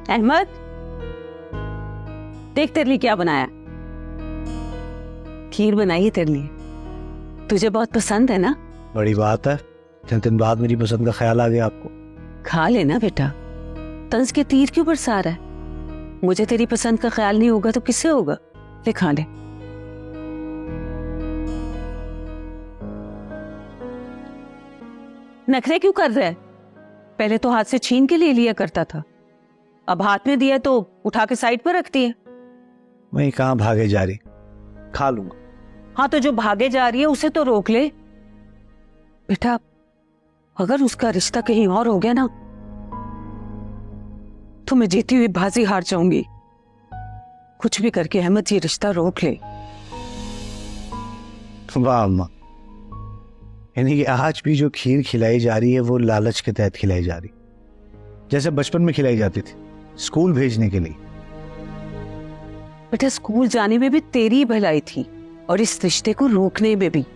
अहमद, देख तेरे लिए क्या बनाया। खीर बनाई है तेरे लिए, तुझे बहुत पसंद है ना। बड़ी बात है, इतने दिन बाद मेरी पसंद का ख्याल आ गया आपको। खा लेना बेटा, तंज के तीर क्यों बरसा रहा है। मुझे तेरी पसंद का ख्याल नहीं होगा तो किससे होगा। ले खा ले। नखरे क्यों कर रहा है? पहले तो हाथ से छीन के ले लिया करता था, अब हाथ में दिया तो उठा के साइड पर रखती है। वही कहाँ भागे जा रही, खा लूंगा। हाँ तो जो भागे जा रही है उसे तो रोक ले बेटा। अगर उसका रिश्ता कहीं और हो गया ना तो मैं जीती हुई बाजी हार जाऊंगी। कुछ भी करके अहमद ये रिश्ता रोक ले। वाह अम्मा, यानी कि आज भी जो खीर खिलाई जा रही है वो लालच के तहत खिलाई जा रही, जैसे बचपन में खिलाई जाती थी स्कूल भेजने के लिए। बेटा स्कूल जाने में भी तेरी भलाई थी और इस रिश्ते को रोकने में भी।